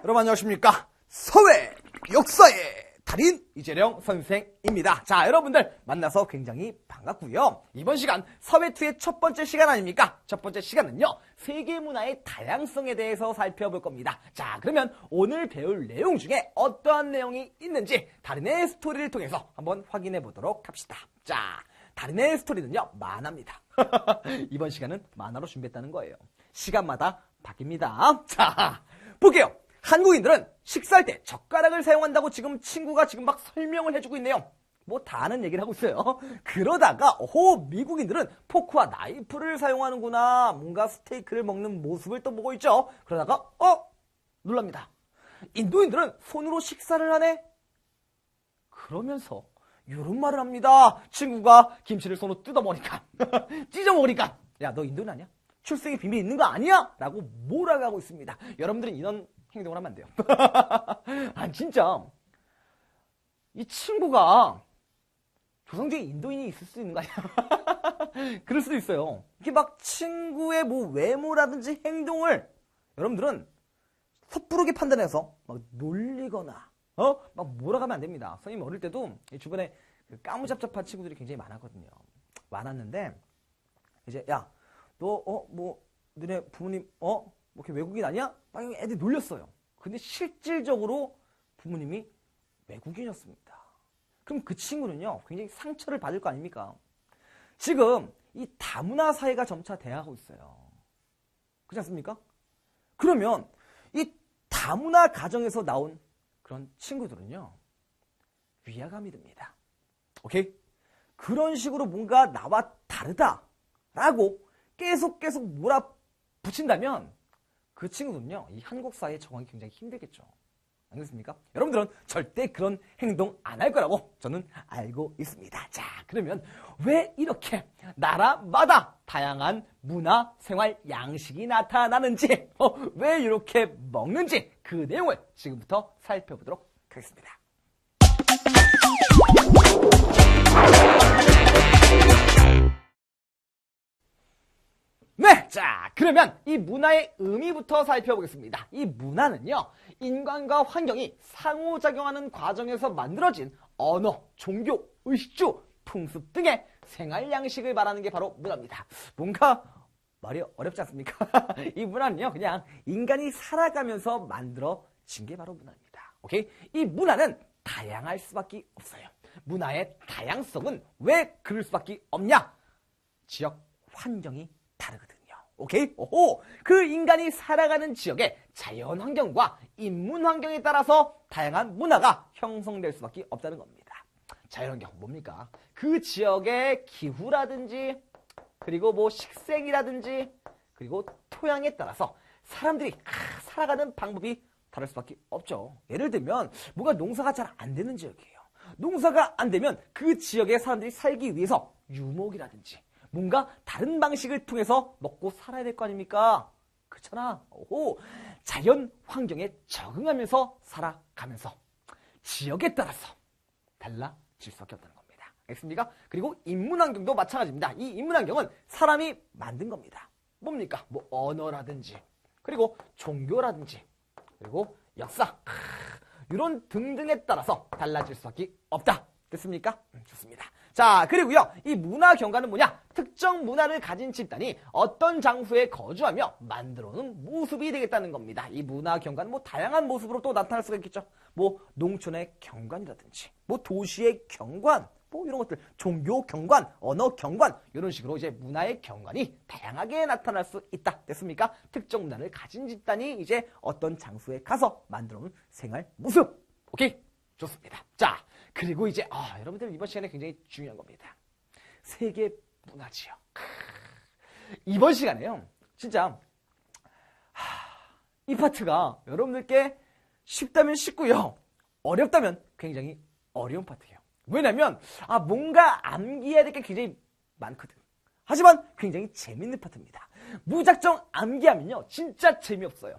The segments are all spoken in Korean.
여러분 안녕하십니까? 사회 역사의 달인 이재령 선생입니다. 자, 여러분들 만나서 굉장히 반갑고요. 이번 시간 사회2의 첫 번째 시간 아닙니까? 첫 번째 시간은요, 세계문화의 다양성에 대해서 살펴볼 겁니다. 자, 그러면 오늘 배울 내용 중에 어떠한 내용이 있는지 달인의 스토리를 통해서 한번 확인해 보도록 합시다. 자, 달인의 스토리는요, 만화입니다. 이번 시간은 만화로 준비했다는 거예요. 시간마다 바뀝니다. 자, 볼게요. 한국인들은 식사할 때 젓가락을 사용한다고 지금 친구가 막 설명을 해주고 있네요. 뭐 다 아는 얘기를 하고 있어요. 그러다가 미국인들은 포크와 나이프를 사용하는구나. 뭔가 스테이크를 먹는 모습을 또 보고 있죠. 그러다가 놀랍니다. 인도인들은 손으로 식사를 하네. 그러면서 이런 말을 합니다. 친구가 김치를 손으로 뜯어먹으니까 찢어먹으니까 야, 너 인도인 아니야? 출생의 비밀 있는 거 아니야? 라고 몰아가고 있습니다. 여러분들은 이런 행동을 하면 안 돼요. 아, 진짜 이 친구가 조상주의 인도인이 있을 수 있는 거 아니야? 그럴 수도 있어요. 이게 막 친구의 뭐 외모라든지 행동을 여러분들은 섣부르게 판단해서 막 놀리거나 막 몰아가면 안 됩니다. 선생님 어릴 때도 주변에 까무잡잡한 친구들이 굉장히 많았거든요. 많았는데 이제 야, 너 뭐 너네 부모님 뭐 이렇게 외국인 아니야? 막 애들 놀렸어요. 근데 실질적으로 부모님이 외국인이었습니다. 그럼 그 친구는요, 굉장히 상처를 받을 거 아닙니까? 지금 이 다문화 사회가 점차 돼가고 있어요. 그렇지 않습니까? 그러면 이 다문화 가정에서 나온 그런 친구들은요, 위화감이 듭니다. 오케이? 그런 식으로 뭔가 나와 다르다라고 계속 몰아붙인다면 그 친구는요, 이 한국 사회에 적응하기 굉장히 힘들겠죠. 알겠습니까? 여러분들은 절대 그런 행동 안 할 거라고 저는 알고 있습니다. 자, 그러면 왜 이렇게 나라마다 다양한 문화, 생활, 양식이 나타나는지, 왜 이렇게 먹는지 그 내용을 지금부터 살펴보도록 하겠습니다. 네, 자, 그러면 이 문화의 의미부터 살펴보겠습니다. 이 문화는요, 인간과 환경이 상호작용하는 과정에서 만들어진 언어, 종교, 의식주, 풍습 등의 생활 양식을 말하는 게 바로 문화입니다. 뭔가 말이 어렵지 않습니까? 이 문화는요, 그냥 인간이 살아가면서 만들어진 게 바로 문화입니다. 오케이? 이 문화는 다양할 수밖에 없어요. 문화의 다양성은 왜 그럴 수밖에 없냐? 지역, 환경이 다르거든요. 오케이? 오호! 그 인간이 살아가는 지역의 자연 환경과 인문 환경에 따라서 다양한 문화가 형성될 수밖에 없다는 겁니다. 자연 환경 뭡니까? 그 지역의 기후라든지 그리고 뭐 식생이라든지 그리고 토양에 따라서 사람들이 살아가는 방법이 다를 수밖에 없죠. 예를 들면 뭔가 농사가 잘 안 되는 지역이에요. 농사가 안 되면 그 지역의 사람들이 살기 위해서 유목이라든지 뭔가 다른 방식을 통해서 먹고 살아야 될 거 아닙니까? 그렇잖아. 자연 환경에 적응하면서 살아가면서 지역에 따라서 달라질 수밖에 없다는 겁니다. 알겠습니까? 그리고 인문 환경도 마찬가지입니다. 이 인문 환경은 사람이 만든 겁니다. 뭡니까? 뭐 언어라든지 그리고 종교라든지 그리고 역사 이런 등등에 따라서 달라질 수밖에 없다. 됐습니까? 좋습니다. 자, 그리고요, 이 문화 경관은 뭐냐? 특정 문화를 가진 집단이 어떤 장소에 거주하며 만들어오는 모습이 되겠다는 겁니다. 이 문화 경관은 뭐 다양한 모습으로 또 나타날 수가 있겠죠. 뭐 농촌의 경관이라든지, 뭐 도시의 경관, 뭐 이런 것들, 종교 경관, 언어 경관, 이런 식으로 이제 문화의 경관이 다양하게 나타날 수 있다. 됐습니까? 특정 문화를 가진 집단이 이제 어떤 장소에 가서 만들어오는 생활 모습. 오케이? 좋습니다. 자, 그리고 이제 여러분들 이번 시간에 굉장히 중요한 겁니다. 세계 문화 지역. 이번 시간에요, 진짜 이 파트가 여러분들께 쉽다면 쉽고요, 어렵다면 굉장히 어려운 파트예요. 왜냐면 뭔가 암기해야 될 게 굉장히 많거든. 하지만 굉장히 재밌는 파트입니다. 무작정 암기하면요, 진짜 재미없어요.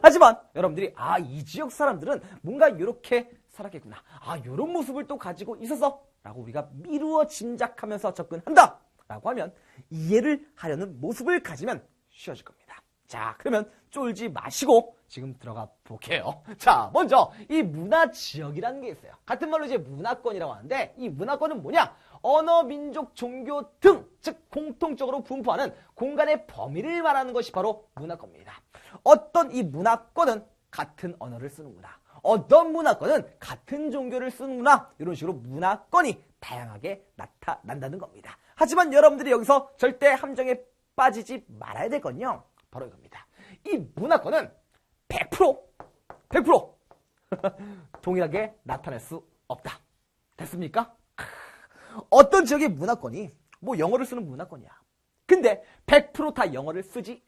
하지만 여러분들이 이 지역 사람들은 뭔가 이렇게 살았겠구나. 이런 모습을 또 가지고 있어서 라고 우리가 미루어 짐작하면서 접근한다 라고 하면 이해를 하려는 모습을 가지면 쉬워질 겁니다. 자, 그러면 쫄지 마시고 지금 들어가 볼게요. 자, 먼저 이 문화 지역이라는 게 있어요. 같은 말로 이제 문화권이라고 하는데 이 문화권은 뭐냐? 언어, 민족, 종교 등, 즉 공통적으로 분포하는 공간의 범위를 말하는 것이 바로 문화권입니다. 어떤 이 문화권은 같은 언어를 쓰는구나. 어떤 문화권은 같은 종교를 쓰는구나. 이런 식으로 문화권이 다양하게 나타난다는 겁니다. 하지만 여러분들이 여기서 절대 함정에 빠지지 말아야 될 건요. 바로 이겁니다. 이 문화권은 100% 동일하게 나타낼 수 없다. 됐습니까? 어떤 지역의 문화권이 뭐 영어를 쓰는 문화권이야. 근데 100% 다 영어를 쓰지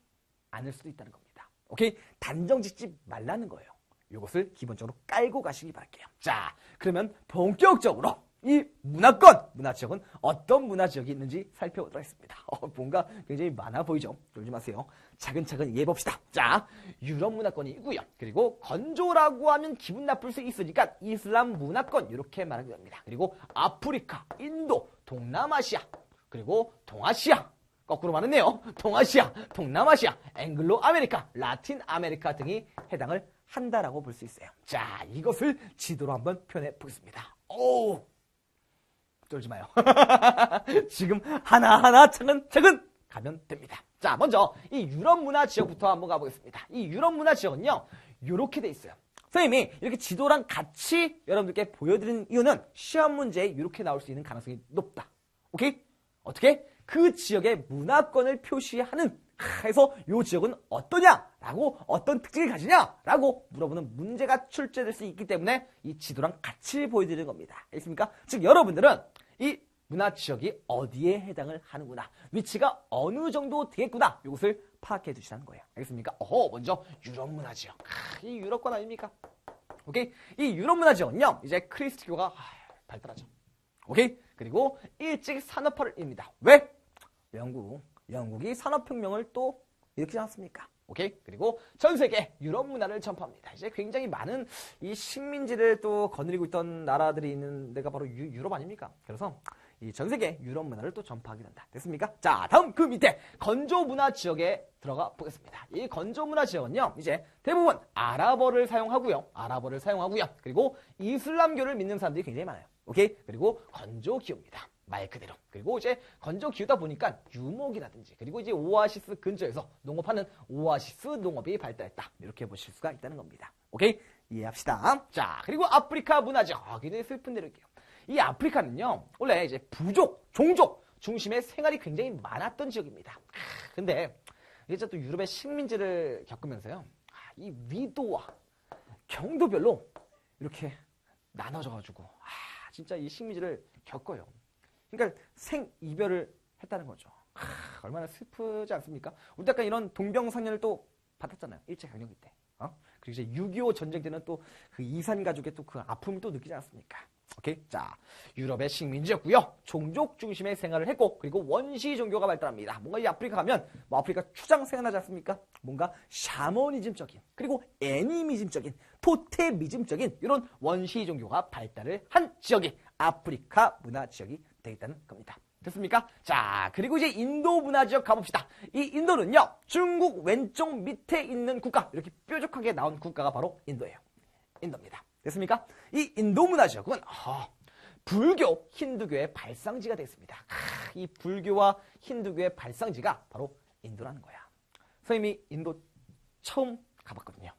않을 수도 있다는 겁니다. 오케이? 단정 짓지 말라는 거예요. 이것을 기본적으로 깔고 가시기 바랄게요. 자, 그러면 본격적으로 이 문화권, 문화지역은 어떤 문화지역이 있는지 살펴보도록 하겠습니다. 뭔가 굉장히 많아 보이죠? 놀지 마세요. 차근차근 이해해 봅시다. 자, 유럽 문화권이 있고요. 그리고 건조라고 하면 기분 나쁠 수 있으니까 이슬람 문화권 이렇게 말하게 됩니다. 그리고 아프리카, 인도, 동남아시아, 그리고 동아시아, 거꾸로 말했네요. 동아시아, 동남아시아, 앵글로 아메리카, 라틴 아메리카 등이 해당을 한다라고 볼 수 있어요. 자, 이것을 지도로 한번 표현해 보겠습니다. 오, 쫄지 마요. 지금 하나하나 차근차근 가면 됩니다. 자, 먼저 이 유럽 문화 지역부터 한번 가보겠습니다. 이 유럽 문화 지역은요, 이렇게 돼 있어요. 선생님이 이렇게 지도랑 같이 여러분들께 보여드리는 이유는 시험 문제에 이렇게 나올 수 있는 가능성이 높다. 오케이? 어떻게? 그 지역의 문화권을 표시하는, 해서 이 지역은 어떠냐라고, 어떤 특징을 가지냐라고 물어보는 문제가 출제될 수 있기 때문에 이 지도랑 같이 보여드리는 겁니다. 알겠습니까? 즉 여러분들은 이 문화 지역이 어디에 해당을 하는구나, 위치가 어느 정도 되겠구나, 이것을 파악해 두시라는 거예요. 알겠습니까? 먼저 유럽 문화 지역. 이 유럽권 아닙니까? 오케이? 이 유럽 문화 지역은요, 이제 크리스트교가 발달하죠. 오케이? 그리고 일찍 산업화를 입니다. 왜? 영국이 산업혁명을 또 일으키지 않았습니까? 오케이? 그리고 전 세계 유럽 문화를 전파합니다. 이제 굉장히 많은 이 식민지를 또 거느리고 있던 나라들이 있는 데가 바로 유럽 아닙니까? 그래서 이 전 세계 유럽 문화를 또 전파하게 된다. 됐습니까? 자, 다음 그 밑에 건조 문화 지역에 들어가 보겠습니다. 이 건조 문화 지역은요, 이제 대부분 아랍어를 사용하고요. 그리고 이슬람교를 믿는 사람들이 굉장히 많아요. 오케이? 그리고 건조 기후입니다. 말 그대로. 그리고 이제 건조 기후다 보니까 유목이라든지, 그리고 이제 오아시스 근처에서 농업하는 오아시스 농업이 발달했다. 이렇게 보실 수가 있다는 겁니다. 오케이? 이해합시다. 자, 그리고 아프리카 문화죠. 굉장히 슬픈 내용이에요. 이 아프리카는요, 원래 이제 부족, 종족 중심의 생활이 굉장히 많았던 지역입니다. 근데 이제 또 유럽의 식민지를 겪으면서요, 이 위도와 경도별로 이렇게 나눠져가지고, 진짜 이 식민지를 겪어요. 그러니까 생이별을 했다는 거죠. 얼마나 슬프지 않습니까? 우리 약간 이런 동병상련을 또 받았잖아요. 일제강점기 때. 그리고 이제 6.25 전쟁 때는 또 그 이산 가족의 또 그 아픔을 또 느끼지 않았습니까? 오케이? 자, 유럽의 식민지였고요. 종족 중심의 생활을 했고, 그리고 원시 종교가 발달합니다. 뭔가 이 아프리카 가면 뭐 아프리카 추장 생각나지 않습니까? 뭔가 샤머니즘적인, 그리고 애니미즘적인, 토테미즘적인 이런 원시 종교가 발달을 한 지역이 아프리카 문화 지역이 되겠다는 겁니다. 됐습니까? 자, 그리고 이제 인도 문화 지역 가봅시다. 이 인도는요, 중국 왼쪽 밑에 있는 국가, 이렇게 뾰족하게 나온 국가가 바로 인도예요. 인도입니다. 됐습니까? 이 인도 문화 지역은 불교, 힌두교의 발상지가 되겠습니다. 이 불교와 힌두교의 발상지가 바로 인도라는 거야. 선생님이 인도 처음 가봤거든요.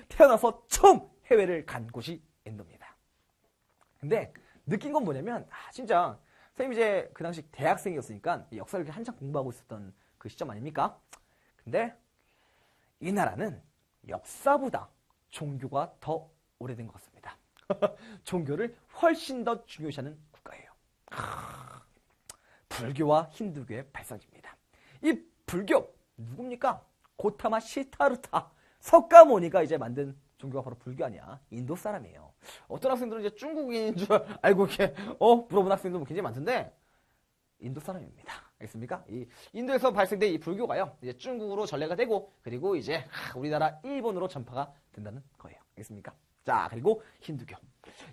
태어나서 처음 해외를 간 곳이 인도입니다. 근데 느낀 건 뭐냐면, 진짜 선생님이 이제 그 당시 대학생이었으니까 역사를 한창 공부하고 있었던 그 시점 아닙니까? 근데 이 나라는 역사보다 종교가 더 오래된 것 같습니다. 종교를 훨씬 더 중요시하는 국가예요. 불교와 힌두교의 발상지입니다. 이 불교 누굽니까? 고타마 시타르타 석가모니가 이제 만든 종교가 바로 불교 아니야. 인도 사람이에요. 어떤 학생들은 이제 중국인인 줄 알고 이렇게 물어본 학생들 굉장히 많던데 인도 사람입니다. 알겠습니까? 이 인도에서 발생된 이 불교가요, 이제 중국으로 전래가 되고, 그리고 이제 우리나라 일본으로 전파가 된다는 거예요. 알겠습니까? 자, 그리고 힌두교.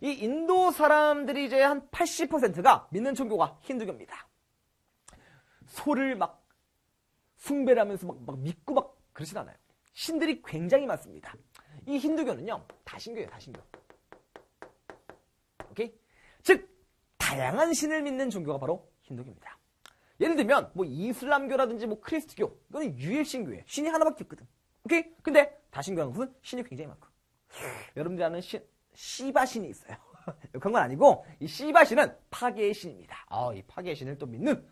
이 인도 사람들이 이제 한 80%가 믿는 종교가 힌두교입니다. 소를 막 숭배를 하면서 막 믿고 막 그러진 않아요. 신들이 굉장히 많습니다. 이 힌두교는요, 다신교예요, 다신교. 오케이? 즉, 다양한 신을 믿는 종교가 바로 힌두교입니다. 예를 들면, 뭐, 이슬람교라든지 뭐, 크리스트교, 이거는 유일신교예요. 신이 하나밖에 없거든. 오케이? 근데, 다신교는 무슨 신이 굉장히 많고. 여러분들이 아는 시바 신이 있어요. 그런 건 아니고, 이 시바 신은 파괴의 신입니다. 이 파괴의 신을 또 믿는,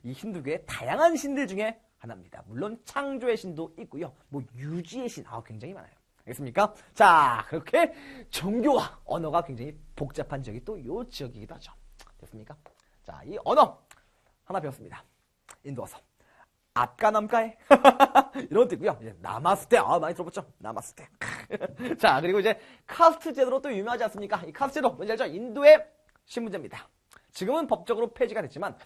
이 힌두교의 다양한 신들 중에 하나입니다. 물론, 창조의 신도 있고요. 뭐, 유지의 신, 굉장히 많아요. 알겠습니까? 자, 그렇게 종교와 언어가 굉장히 복잡한 지역이 또 요 지역이기도 하죠. 됐습니까? 자, 이 언어 하나 배웠습니다. 인도어서. 앞가남가에 이런 것도 있고요. 이제 나마스테, 많이 들어봤죠? 나마스테. 자, 그리고 이제 카스트 제도로 또 유명하지 않습니까? 이 카스트 제도 뭔지 알죠? 인도의 신분제입니다. 지금은 법적으로 폐지가 됐지만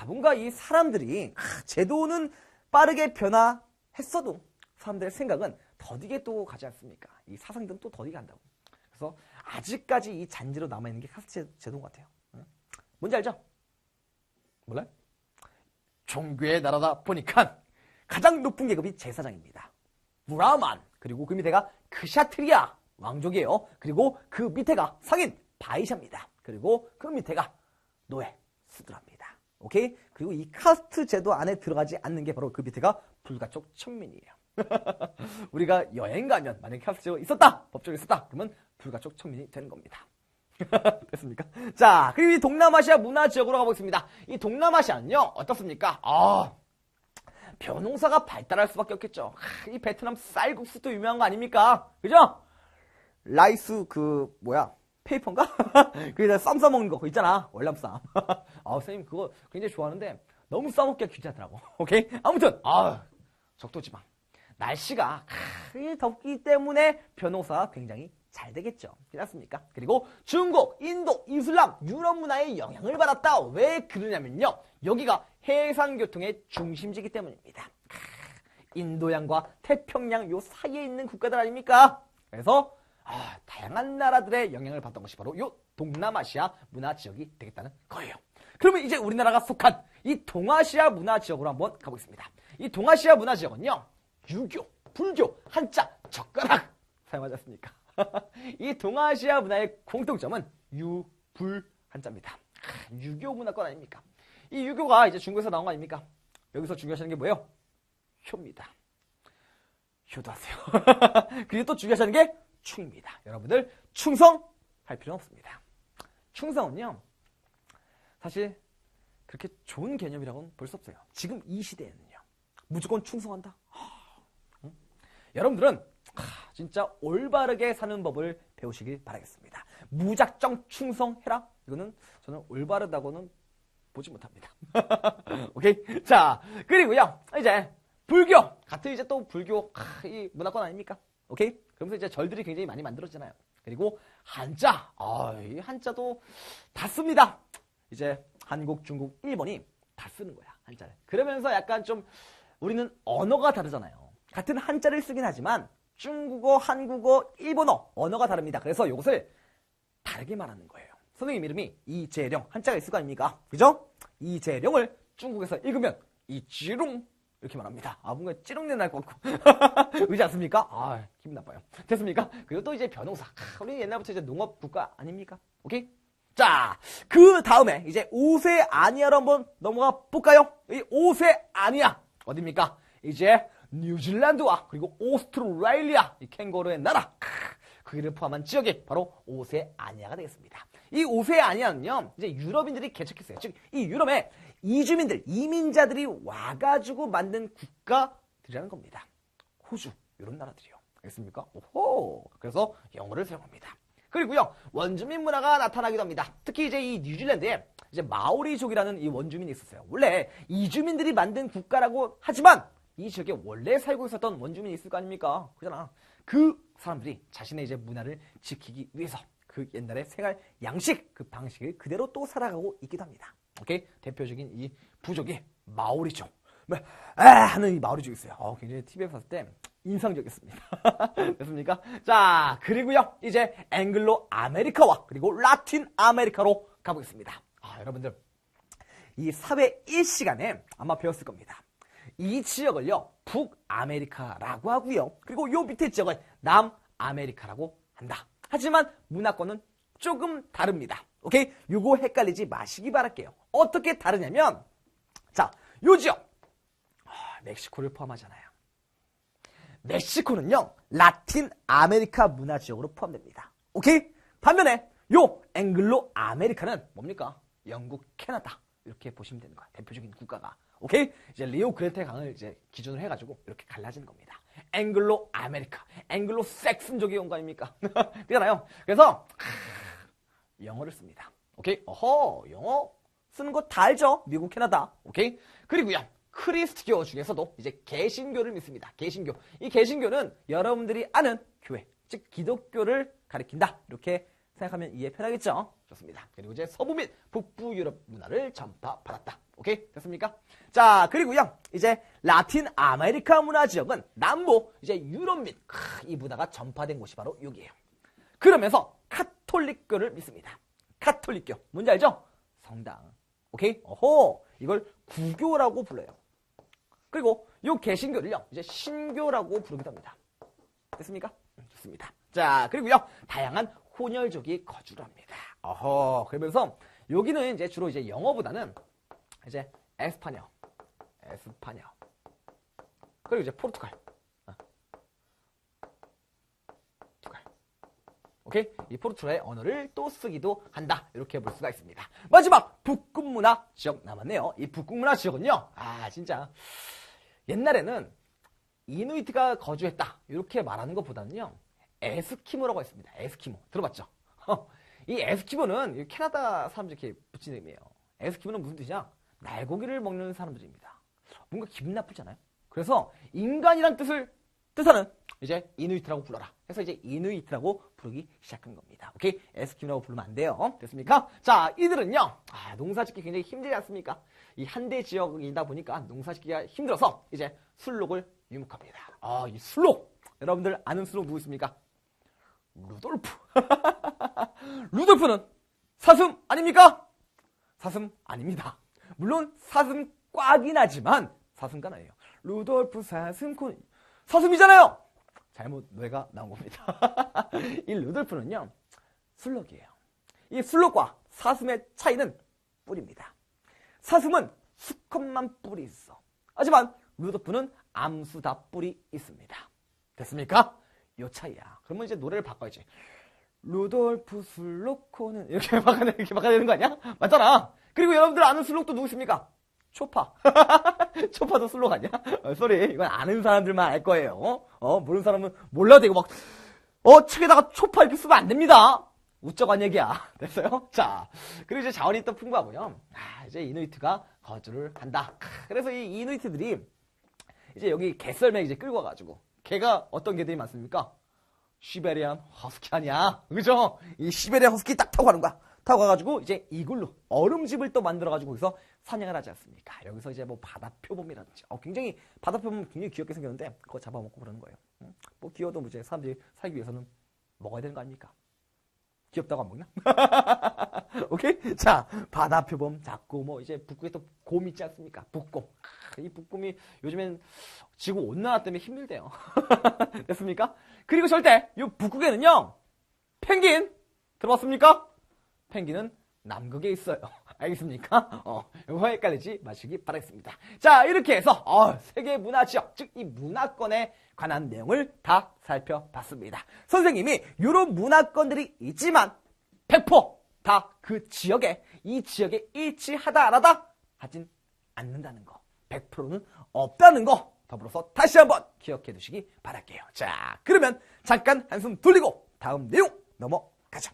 뭔가 이 사람들이 제도는 빠르게 변화했어도 사람들의 생각은 더디게 또 가지 않습니까? 이 사상들은 또 더디게 한다고. 그래서 아직까지 이 잔재로 남아있는 게 카스트 제도인 것 같아요. 뭔지 알죠? 몰라요? 종교의 나라다 보니까 가장 높은 계급이 제사장입니다. 브라만, 그리고 그 밑에가 크샤트리아 왕족이에요. 그리고 그 밑에가 상인 바이샤입니다. 그리고 그 밑에가 노예 수드라입니다. 오케이? 그리고 이 카스트 제도 안에 들어가지 않는 게 바로 그 밑에가 불가촉 천민이에요. 우리가 여행 가면 만약에 카스트 제도가 있었다, 법적으로 있었다, 그러면 불가촉 천민이 되는 겁니다. 됐습니까? 자, 그리고 이 동남아시아 문화 지역으로 가보겠습니다. 이 동남아시아는요, 어떻습니까? 벼농사가 발달할 수밖에 없겠죠. 이 베트남 쌀국수도 유명한 거 아닙니까? 그죠? 라이스 페이퍼인가? 그래서 쌈 싸먹는 거 있잖아. 월남쌈. 선생님 그거 굉장히 좋아하는데 너무 싸먹기가 귀찮더라고. 오케이? 아무튼 적도지방. 날씨가 덥기 때문에 벼농사가 굉장히 잘 되겠죠. 그렇습니까? 그리고 중국, 인도, 이슬람, 유럽 문화의 영향을 받았다. 왜 그러냐면요. 여기가 해상교통의 중심지이기 때문입니다. 인도양과 태평양 요 사이에 있는 국가들 아닙니까? 그래서 다양한 나라들의 영향을 받던 것이 바로 요 동남아시아 문화 지역이 되겠다는 거예요. 그러면 이제 우리나라가 속한 이 동아시아 문화 지역으로 한번 가보겠습니다. 이 동아시아 문화 지역은요. 유교, 불교, 한자, 젓가락 사용하지 않습니까? 이 동아시아 문화의 공통점은 유, 불, 한자입니다. 유교 문화권 아닙니까? 이 유교가 이제 중국에서 나온 거 아닙니까? 여기서 중요하시는 게 뭐예요? 효입니다. 효도 하세요. 그리고 또 중요하시는 게 충입니다. 여러분들 충성할 필요는 없습니다. 충성은요, 사실 그렇게 좋은 개념이라고는 볼 수 없어요. 지금 이 시대에는요, 무조건 충성한다. 여러분들은 진짜 올바르게 사는 법을 배우시길 바라겠습니다. 무작정 충성해라? 이거는 저는 올바르다고는 보지 못합니다. 오케이? 자, 그리고요, 이제 불교. 같은 이제 또 불교, 이 문화권 아닙니까? 오케이? 그러면서 이제 절들이 굉장히 많이 만들어지잖아요. 그리고 한자. 이 한자도 다 씁니다. 이제 한국, 중국, 일본이 다 쓰는 거야, 한자를. 그러면서 약간 좀 우리는 언어가 다르잖아요. 같은 한자를 쓰긴 하지만 중국어, 한국어, 일본어 언어가 다릅니다. 그래서 이것을 다르게 말하는 거예요. 선생님 이름이 이재령, 한자가 있을 거 아닙니까? 그죠? 이재령을 중국에서 읽으면 이지룽 이렇게 말합니다. 뭔가 찌릉내 날 것 같고. 그렇지 않습니까? 기분 나빠요. 됐습니까? 그리고 또 이제 변호사. 우리 옛날부터 이제 농업 국가 아닙니까? 오케이? 자, 그 다음에 이제 오세아니아로 한번 넘어가 볼까요? 이 오세아니아 어딥니까? 이제 뉴질랜드와 그리고 오스트레일리아, 이 캥거루의 나라, 그를 포함한 지역이 바로 오세아니아가 되겠습니다. 이 오세아니아는요, 이제 유럽인들이 개척했어요. 즉, 이 유럽에 이주민들, 이민자들이 와가지고 만든 국가들이라는 겁니다. 호주, 이런 나라들이요. 알겠습니까? 오호! 그래서 영어를 사용합니다. 그리고요, 원주민 문화가 나타나기도 합니다. 특히 이제 이 뉴질랜드에 이제 마오리족이라는 이 원주민이 있었어요. 원래 이주민들이 만든 국가라고 하지만 이 지역에 원래 살고 있었던 원주민이 있을 거 아닙니까? 그잖아. 그 사람들이 자신의 이제 문화를 지키기 위해서 그 옛날의 생활 양식, 그 방식을 그대로 또 살아가고 있기도 합니다. 오케이? 대표적인 이 부족이 마오리족. 하는 이 마오리족이 있어요. 굉장히 TV에서 봤을 때 인상적이었습니다. 됐습니까? 자, 그리고요, 이제 앵글로 아메리카와 그리고 라틴 아메리카로 가보겠습니다. 여러분들, 이 사회 1시간에 아마 배웠을 겁니다. 이 지역을요, 북아메리카라고 하고요. 그리고 요 밑에 지역을 남아메리카라고 한다. 하지만 문화권은 조금 다릅니다. 오케이? 요거 헷갈리지 마시기 바랄게요. 어떻게 다르냐면, 자, 요 지역, 멕시코를 포함하잖아요. 멕시코는요, 라틴 아메리카 문화 지역으로 포함됩니다. 오케이? 반면에 요 앵글로 아메리카는 뭡니까? 영국, 캐나다 이렇게 보시면 되는 거야. 대표적인 국가가. 오케이? 이제 리오 그레테 강을 이제 기준으로 해가지고 이렇게 갈라지는 겁니다. 앵글로 아메리카, 앵글로 섹슨족이 온 거 아닙니까? 그잖아요. 그래서 영어를 씁니다. 오케이? 어허, 영어 쓰는 거 다 알죠? 미국, 캐나다. 오케이? 그리고요, 크리스트교 중에서도 이제 개신교를 믿습니다. 개신교. 이 개신교는 여러분들이 아는 교회, 즉 기독교를 가리킨다. 이렇게 생각하면 이해 편하겠죠? 좋습니다. 그리고 이제 서부 및 북부 유럽 문화를 전파받았다. 오케이? 됐습니까? 자, 그리고요, 이제 라틴 아메리카 문화 지역은 남부, 이제 유럽 및 이 문화가 전파된 곳이 바로 여기예요. 그러면서 카톨릭교를 믿습니다. 카톨릭교. 뭔지 알죠? 성당. 오케이? 어호, 이걸 구교라고 불러요. 그리고 요 개신교를요, 이제 신교라고 부르기도 합니다. 됐습니까? 좋습니다. 자, 그리고요, 다양한 혼혈족이 거주를 합니다. 어허, 그러면서 여기는 이제 주로 이제 영어보다는 이제 에스파녀, 그리고 이제 포르투갈. 오케이? 이 포르투갈의 언어를 또 쓰기도 한다. 이렇게 볼 수가 있습니다. 마지막 북극문화 지역 남았네요. 이 북극문화 지역은요, 진짜 옛날에는 이누이트가 거주했다. 이렇게 말하는 것보다는요, 에스키모라고 했습니다. 에스키모. 들어봤죠? 이 에스키모는 캐나다 사람들이 이렇게 붙인 의미예요. 에스키모는 무슨 뜻이냐? 날고기를 먹는 사람들입니다. 뭔가 기분 나쁘잖아요? 그래서 인간이란 뜻을 뜻하는 이제 이누이트라고 불러라. 해서 이제 이누이트라고 부르기 시작한 겁니다. 오케이? 에스키모라고 부르면 안 돼요. 됐습니까? 자, 이들은요, 농사짓기 굉장히 힘들지 않습니까? 이 한대 지역이다 보니까 농사짓기가 힘들어서 이제 술록을 유목합니다. 이 술록! 여러분들 아는 술록 누구 있습니까? 루돌프. 루돌프는 사슴 아닙니까? 사슴 아닙니다. 물론 사슴 꽉이 나지만 사슴과 아니에요. 루돌프 사슴콘. 사슴이잖아요. 잘못 뇌가 나온 겁니다. 이 루돌프는요, 술록이에요. 이 술록과 사슴의 차이는 뿔입니다. 사슴은 수컷만 뿔이 있어. 하지만 루돌프는 암수다 뿔이 있습니다. 됐습니까? 요 차이야. 그러면 이제 노래를 바꿔야지. 루돌프 술록코는 이렇게 바꿔야 되는 거 아니야? 맞잖아. 그리고 여러분들 아는 술록도 누구 있습니까? 초파. 초파도 술록 아니야? 쏘리. 이건 아는 사람들만 알 거예요. 모르는 사람은 몰라도 되고 책에다가 초파 이렇게 쓰면 안 됩니다. 우쩍한 얘기야. 됐어요? 자, 그리고 이제 자원이 또 풍부하고요. 이제 이누이트가 거주를 한다. 그래서 이 이누이트들이 이제 여기 개썰매 이제 끌고 와가지고, 개가 어떤 개들이 많습니까? 시베리안 허스키 아니야. 그죠? 이 시베리안 허스키 딱 타고 가는 거야. 타고 가가지고 이제 이글루, 얼음집을 또 만들어가지고 거기서 사냥을 하지 않습니까? 여기서 이제 뭐 바다표범이라든지, 굉장히, 바다표범 굉장히 귀엽게 생겼는데, 그거 잡아먹고 그러는 거예요. 뭐 귀여워도 이제 사람들이 살기 위해서는 먹어야 되는 거 아닙니까? 귀엽다고 안 먹나? 오케이? 자, 바다표범 잡고, 뭐, 이제 북극에 또 곰 있지 않습니까? 북곰. 이 북곰이 요즘엔 지구 온난화 때문에 힘들대요. 됐습니까? 그리고 절대, 이 북극에는요, 펭귄! 들어봤습니까? 펭귄은 남극에 있어요. 알겠습니까? 이거 헷갈리지 마시기 바라겠습니다. 자, 이렇게 해서, 세계 문화 지역, 즉, 이 문화권에 관한 내용을 다 살펴봤습니다. 선생님이 이런 문화권들이 있지만 100% 다 그 지역에, 이 지역에 일치하다 안 하다 하진 않는다는 거, 100%는 없다는 거 더불어서 다시 한번 기억해 두시기 바랄게요. 자, 그러면 잠깐 한숨 돌리고 다음 내용 넘어가죠.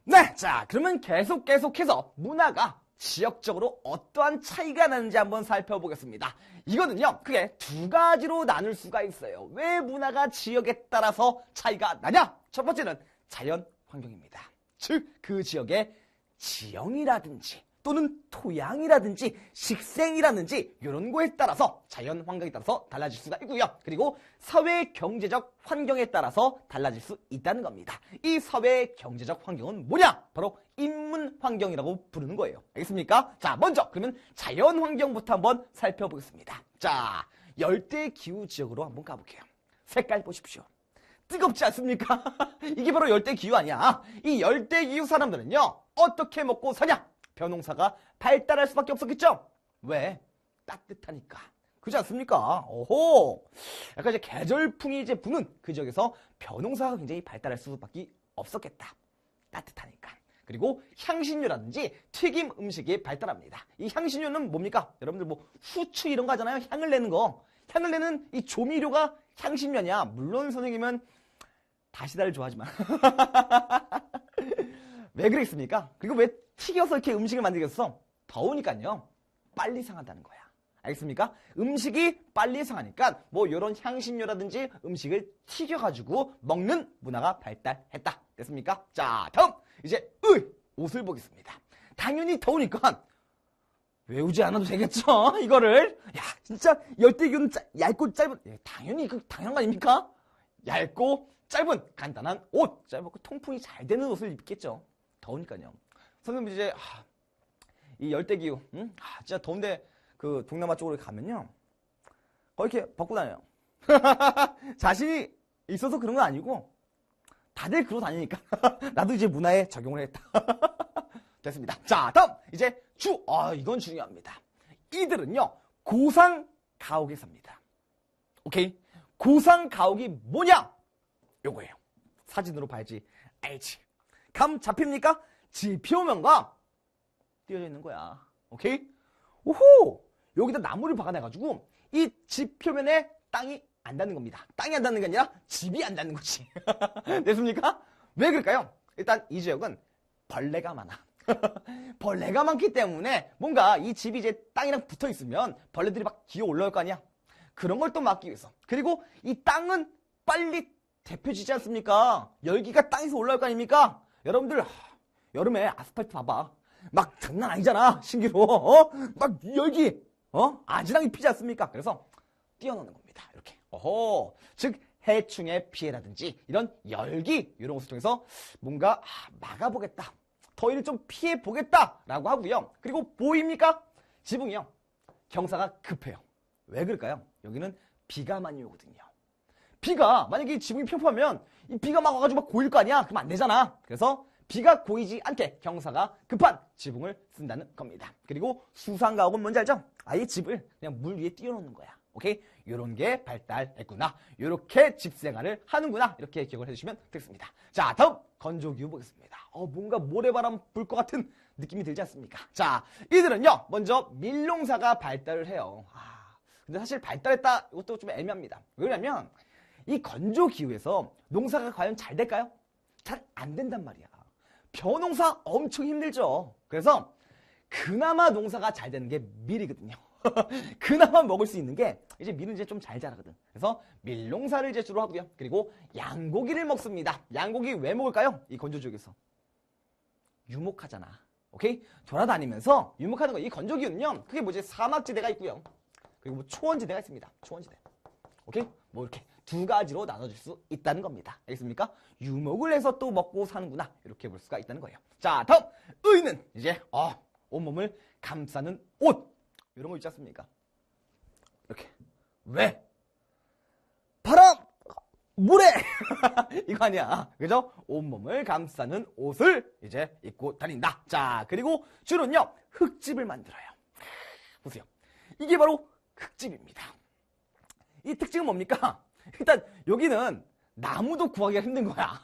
네, 자, 그러면 계속해서 문화가 지역적으로 어떠한 차이가 나는지 한번 살펴보겠습니다. 이거는요, 크게 두 가지로 나눌 수가 있어요. 왜 문화가 지역에 따라서 차이가 나냐? 첫 번째는 자연 환경입니다. 즉, 그 지역의 지형이라든지 또는 토양이라든지 식생이라든지 이런 거에 따라서 자연 환경에 따라서 달라질 수가 있고요. 그리고 사회 경제적 환경에 따라서 달라질 수 있다는 겁니다. 이 사회 경제적 환경은 뭐냐? 바로 인문 환경이라고 부르는 거예요. 알겠습니까? 자, 먼저 그러면 자연 환경부터 한번 살펴보겠습니다. 자, 열대 기후 지역으로 한번 가볼게요. 색깔 보십시오. 뜨겁지 않습니까? 이게 바로 열대 기후 아니야. 이 열대 기후 사람들은요, 어떻게 먹고 사냐? 벼농사가 발달할 수밖에 없었겠죠? 왜? 따뜻하니까. 그렇지 않습니까? 오호! 약간 이제 계절풍이 이제 부는 그 지역에서 벼농사가 굉장히 발달할 수밖에 없었겠다. 따뜻하니까. 그리고 향신료라든지 튀김 음식이 발달합니다. 이 향신료는 뭡니까? 여러분들 뭐 후추 이런 거 하잖아요. 향을 내는 거. 향을 내는 이 조미료가 향신료냐? 물론 선생님은 다시다를 좋아하지만 왜 그랬습니까? 그리고 왜 튀겨서 이렇게 음식을 만들겠어? 더우니까요. 빨리 상한다는 거야. 알겠습니까? 음식이 빨리 상하니까 뭐 이런 향신료라든지 음식을 튀겨가지고 먹는 문화가 발달했다. 됐습니까? 자, 다음 이제 옷을 보겠습니다. 당연히 더우니까 외우지 않아도 되겠죠? 이거를. 야, 진짜 열대기후는 얇고 짧은, 당연히 그 당연한 거 아닙니까? 얇고 짧은 간단한 옷, 짧고 통풍이 잘 되는 옷을 입겠죠. 더우니까요. 선생님 이제 이 열대기후, 진짜 더운데 그 동남아 쪽으로 가면요, 거의 이렇게 벗고 다녀요. 자신이 있어서 그런 건 아니고 다들 그러고 다니니까 나도 이제 문화에 적용을 했다. 됐습니다. 자, 다음 이제 이건 중요합니다. 이들은요 고상 가옥에 삽니다. 오케이? 고상 가옥이 뭐냐? 요거예요. 사진으로 봐야지 알지. 감 잡힙니까? 지표면과 띄어져 있는 거야. 오케이? 오호! 여기다 나무를 박아내가지고 이 지표면에 땅이 안 닿는 겁니다. 땅이 안 닿는 게 아니라 집이 안 닿는 거지. 됐습니까? 왜 그럴까요? 일단 이 지역은 벌레가 많아. 벌레가 많기 때문에 뭔가 이 집이 이제 땅이랑 붙어 있으면 벌레들이 막 기어 올라올 거 아니야? 그런 걸 또 막기 위해서. 그리고 이 땅은 빨리 데펴지지 않습니까? 열기가 땅에서 올라올 거 아닙니까? 여러분들 여름에 아스팔트 봐봐. 막 장난 아니잖아. 신기로. 막 열기. 아지랑이 피지 않습니까? 그래서 띄어넣는 겁니다. 이렇게. 즉 해충의 피해라든지 이런 열기 이런 것을 통해서 뭔가 막아보겠다. 더위를 좀 피해보겠다라고 하고요. 그리고 보입니까? 지붕이요. 경사가 급해요. 왜 그럴까요? 여기는 비가 많이 오거든요. 비가 만약에 지붕이 평평하면 이 비가 막 와가지고 막 고일 거 아니야? 그럼 안 되잖아. 그래서 비가 고이지 않게 경사가 급한 지붕을 쓴다는 겁니다. 그리고 수상가옥은 뭔지 알죠? 아예 집을 그냥 물 위에 띄워놓는 거야. 오케이? 요런 게 발달했구나. 요렇게 집생활을 하는구나. 이렇게 기억을 해주시면 되겠습니다. 자, 다음 건조기후 보겠습니다. 뭔가 모래바람 불 것 같은 느낌이 들지 않습니까? 자, 이들은요 먼저 밀농사가 발달을 해요. 근데 사실 발달했다 이것도 좀 애매합니다. 왜냐면 이 건조기후에서 농사가 과연 잘 될까요? 잘 안 된단 말이야. 벼농사 엄청 힘들죠. 그래서 그나마 농사가 잘 되는 게 밀이거든요. 그나마 먹을 수 있는 게 이제 밀은 이제 좀 잘 자라거든. 그래서 밀농사를 이제 주로 하고요. 그리고 양고기를 먹습니다. 양고기 왜 먹을까요? 이 건조지역에서 유목하잖아. 오케이? 돌아다니면서 유목하는 거. 이 건조기후는요 그게 뭐지? 사막지대가 있고요. 그리고 뭐 초원지대가 있습니다. 초원지대. 오케이? 뭐 이렇게 두 가지로 나눠질 수 있다는 겁니다. 알겠습니까? 유목을 해서 또 먹고 사는구나. 이렇게 볼 수가 있다는 거예요. 자, 다음 의는 이제 온몸을 감싸는 옷. 이런 거 있지 않습니까? 이렇게. 왜? 바람! 물에! 이거 아니야. 그죠? 온몸을 감싸는 옷을 이제 입고 다닌다. 자, 그리고 주로는요, 흙집을 만들어요. 보세요. 이게 바로 흙집입니다. 이 특징은 뭡니까? 일단, 여기는 나무도 구하기가 힘든 거야.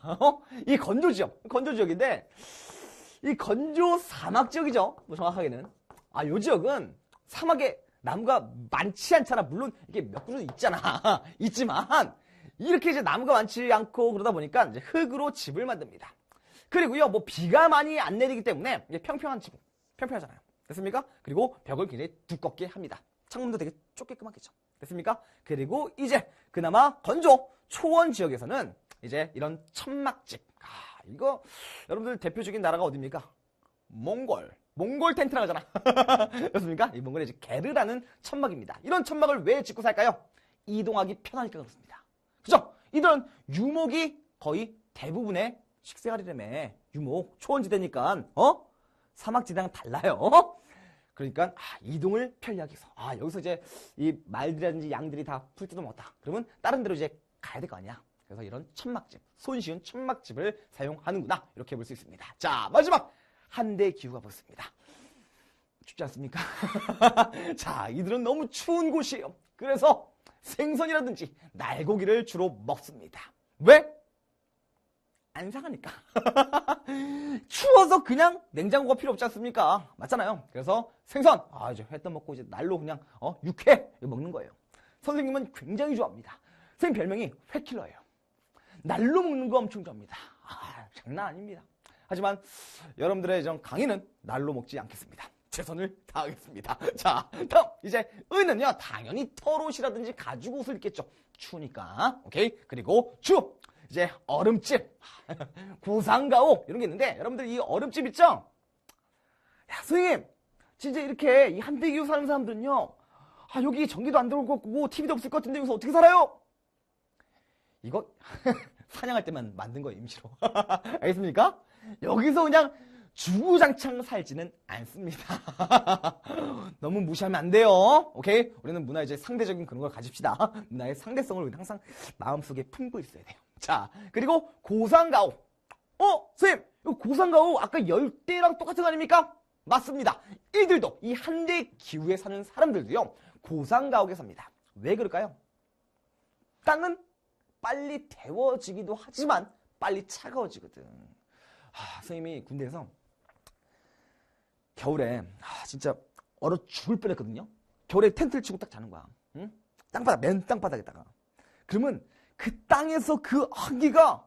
이 건조지역인데, 이 건조 사막 지역이죠. 뭐 정확하게는. 요 지역은 사막에 나무가 많지 않잖아. 물론 이게 몇 그루 있잖아. 있지만 이렇게 이제 나무가 많지 않고 그러다 보니까 이제 흙으로 집을 만듭니다. 그리고요, 뭐 비가 많이 안 내리기 때문에 이제 평평한 지붕, 평평하잖아요. 됐습니까? 그리고 벽을 굉장히 두껍게 합니다. 창문도 되게 좁게끔 하겠죠. 됐습니까? 그리고 이제 그나마 건조 초원 지역에서는 이제 이런 천막집. 이거 여러분들 대표적인 나라가 어디입니까? 몽골. 몽골 텐트라고 하잖아. 그렇습니까? 이 몽골의 이제 게르라는 천막입니다. 이런 천막을 왜 짓고 살까요? 이동하기 편하니까 그렇습니다. 그죠? 이들은 유목이 거의 대부분의 식생활이라며. 유목, 초원지대니까, 사막지대랑 달라요. 그러니까, 이동을 편리하게 해서. 여기서 이제 이 말들이라든지 양들이 다 풀 뜯어 먹었다. 그러면 다른 데로 이제 가야 될 거 아니야. 그래서 이런 천막집, 손쉬운 천막집을 사용하는구나. 이렇게 볼 수 있습니다. 자, 마지막! 한대 기후가 보겠습니다. 춥지 않습니까? 자, 이들은 너무 추운 곳이에요. 그래서 생선이라든지 날고기를 주로 먹습니다. 왜? 안 상하니까. 추워서 그냥 냉장고가 필요 없지 않습니까? 맞잖아요. 그래서 생선, 이제 회 떠먹고 이제 날로 그냥, 육회 먹는 거예요. 선생님은 굉장히 좋아합니다. 선생님 별명이 회킬러예요. 날로 먹는 거 엄청 좋아합니다. 장난 아닙니다. 하지만 여러분들의 강의는 날로 먹지 않겠습니다. 최선을 다하겠습니다. 자, 다음 이제 은은요 당연히 털옷이라든지 가죽 옷을 입겠죠. 추우니까. 오케이. 그리고 주 이제 얼음집, 구상가오 이런 게 있는데 여러분들 이 얼음집 있죠? 야 선생님 진짜 이렇게 이 한대기후 사는 사람들은요 여기 전기도 안 들어올 것 같고 TV도 없을 것 같은데 여기서 어떻게 살아요? 이거 사냥할 때만 만든 거예요 임시로. 알겠습니까? 여기서 그냥 주구장창 살지는 않습니다. 너무 무시하면 안 돼요. 오케이? 우리는 문화의 이제 상대적인 그런 걸 가집시다. 문화의 상대성을 우리는 항상 마음속에 품고 있어야 돼요. 자, 그리고 고상가오. 선생님, 이거 고상가오 아까 열대랑 똑같은 거 아닙니까? 맞습니다. 이들도 이 한대 기후에 사는 사람들도요 고상가옥에 삽니다. 왜 그럴까요? 땅은 빨리 데워지기도 하지만 빨리 차가워지거든. 선생님이 군대에서 겨울에 진짜 얼어 죽을 뻔했거든요. 겨울에 텐트를 치고 딱 자는 거야. 응? 땅바닥, 맨 땅바닥에다가. 그러면 그 땅에서 그 한기가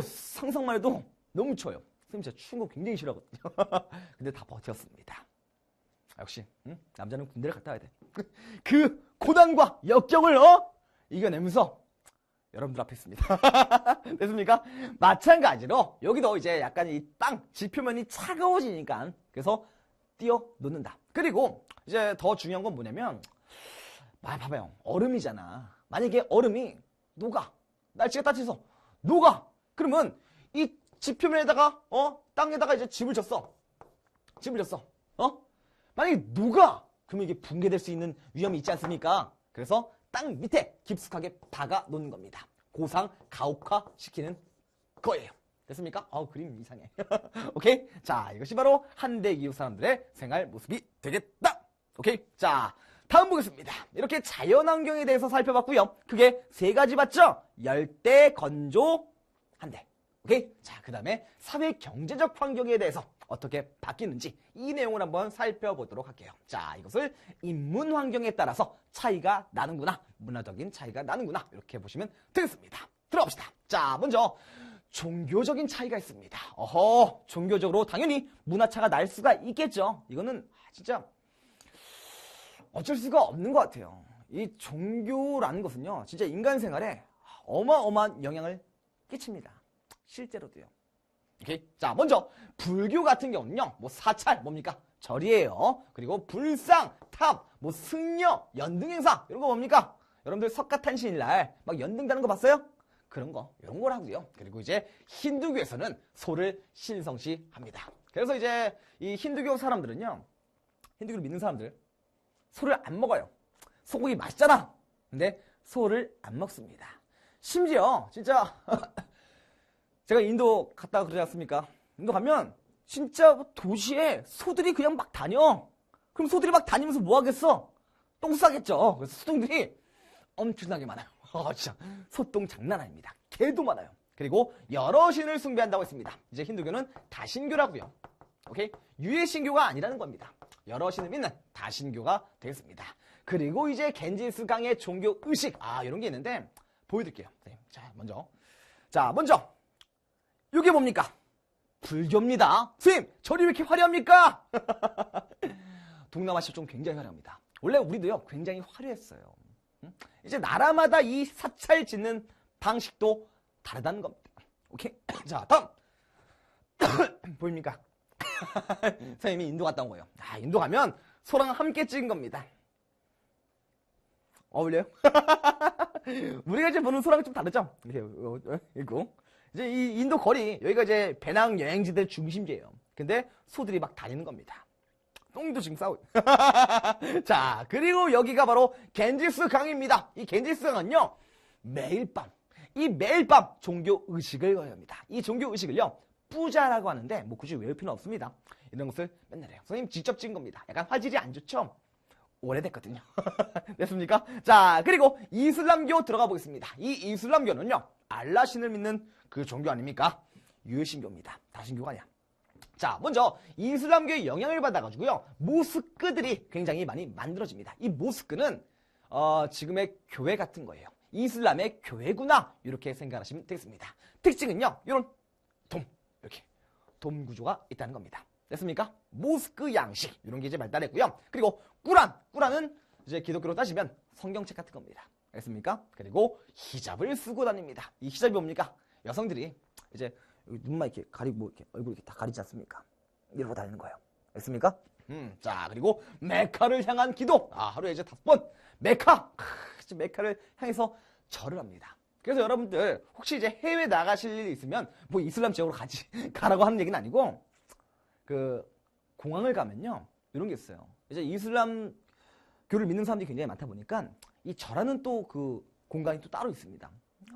상상만 해도 너무 추워요. 선생님 진짜 추운 거 굉장히 싫어하거든요. 근데 다 버텼습니다. 역시 남자는 군대를 갔다 와야 돼. 그 고난과 역경을 이겨내면서 여러분들 앞에 있습니다. 됐습니까? 마찬가지로 여기도 이제 약간 이 땅 지표면이 차가워지니까 그래서 띄어 놓는다. 그리고 이제 더 중요한 건 뭐냐면 봐봐요. 얼음이잖아. 만약에 얼음이 녹아. 날씨가 따뜻해서 녹아. 그러면 이 지표면에다가 땅에다가 이제 집을 졌어. 만약에 녹아. 그러면 이게 붕괴될 수 있는 위험이 있지 않습니까? 그래서 땅 밑에 깊숙하게 박아 놓는 겁니다. 고상 가옥화 시키는 거예요. 됐습니까? 그림 이상해. 오케이? 자, 이것이 바로 한대기후 사람들의 생활 모습이 되겠다. 오케이? 자, 다음 보겠습니다. 이렇게 자연환경에 대해서 살펴봤고요. 그게 세 가지 맞죠? 열대, 건조, 한대. 오케이? 자, 그 다음에 사회 경제적 환경에 대해서 어떻게 바뀌는지 이 내용을 한번 살펴보도록 할게요. 자, 이것을 인문 환경에 따라서 차이가 나는구나. 문화적인 차이가 나는구나. 이렇게 보시면 되겠습니다. 들어갑시다. 자, 먼저 종교적인 차이가 있습니다. 종교적으로 당연히 문화차가 날 수가 있겠죠. 이거는 진짜 어쩔 수가 없는 것 같아요. 이 종교라는 것은요, 진짜 인간 생활에 어마어마한 영향을 끼칩니다. 실제로도요. 오케이. 자, 먼저 불교 같은 경우는요, 사찰 뭡니까? 절이에요. 그리고 불상, 탑, 승려, 연등 행사 이런 거 뭡니까? 여러분들 석가탄신일날 막 연등다는 거 봤어요? 그런 거, 이런 걸 하고요. 그리고 이제 힌두교에서는 소를 신성시합니다. 그래서 이제 이 힌두교 사람들은요, 힌두교를 믿는 사람들 소를 안 먹어요. 소고기 맛있잖아. 근데 소를 안 먹습니다. 심지어 진짜 제가 인도 갔다가 그러지 않습니까? 인도 가면 진짜 도시에 소들이 그냥 막 다녀. 그럼 소들이 막 다니면서 뭐 하겠어? 똥 싸겠죠. 그래서 소똥들이 엄청나게 많아요. 진짜 소똥 장난 아닙니다. 개도 많아요. 그리고 여러 신을 숭배한다고 했습니다. 이제 힌두교는 다신교라고요. 오케이? 유해신교가 아니라는 겁니다. 여러 신을 믿는 다신교가 되겠습니다. 그리고 이제 겐지스강의 종교 의식 이런 게 있는데 보여드릴게요. 네. 자, 먼저 이게 뭡니까? 불교입니다. 선생님, 절이 왜 이렇게 화려합니까? 동남아시아 좀 굉장히 화려합니다. 원래 우리도요 굉장히 화려했어요. 이제 나라마다 이 사찰 짓는 방식도 다르다는 겁니다. 오케이? 자, 다음 보입니까? 선생님이 인도 갔다 온 거예요. 아, 인도 가면 소랑 함께 찍은 겁니다. 어울려요? 우리가 이제 보는 소랑은 좀 다르죠? 이거. 이제 이 인도 거리, 여기가 이제 배낭 여행지들 중심지예요. 근데 소들이 막 다니는 겁니다. 똥도 지금 싸우고. 자, 그리고 여기가 바로 겐지스 강입니다. 이 겐지스 강은요, 매일 밤 종교 의식을 거합니다. 이 종교 의식을요, 뿌자라고 하는데, 뭐 굳이 외울 필요는 없습니다. 이런 것을 맨날 해요. 선생님 직접 찍은 겁니다. 약간 화질이 안 좋죠? 오래됐거든요. 됐습니까? 자, 그리고 이슬람교 들어가 보겠습니다. 이 이슬람교는요, 알라신을 믿는 그 종교 아닙니까? 유일신교입니다. 다신교가 아니야. 자, 먼저 이슬람교의 영향을 받아가지고요, 모스크들이 굉장히 많이 만들어집니다. 이 모스크는 지금의 교회 같은 거예요. 이슬람의 교회구나, 이렇게 생각하시면 되겠습니다. 특징은요, 이런 이렇게 돔 구조가 있다는 겁니다. 됐습니까? 모스크 양식, 이런 게 이제 발달했고요. 그리고 꾸란은 이제 기독교로 따지면 성경책 같은 겁니다. 됐습니까? 그리고 히잡을 쓰고 다닙니다. 이 히잡이 뭡니까? 여성들이 이제 눈만 이렇게 가리고 이렇게 얼굴 이렇게 다 가리지 않습니까? 이러고 다니는 거예요. 됐습니까? 자, 그리고 메카를 향한 기도. 하루에 이제 5번 메카를 향해서 절을 합니다. 그래서 여러분들 혹시 이제 해외 나가실 일이 있으면 뭐 이슬람 지역으로 가라고 하는 얘기는 아니고, 그 공항을 가면요, 이런 게 있어요. 이제 이슬람 교를 믿는 사람들이 굉장히 많다 보니까 이 절하는 또 그 공간이 또 따로 있습니다.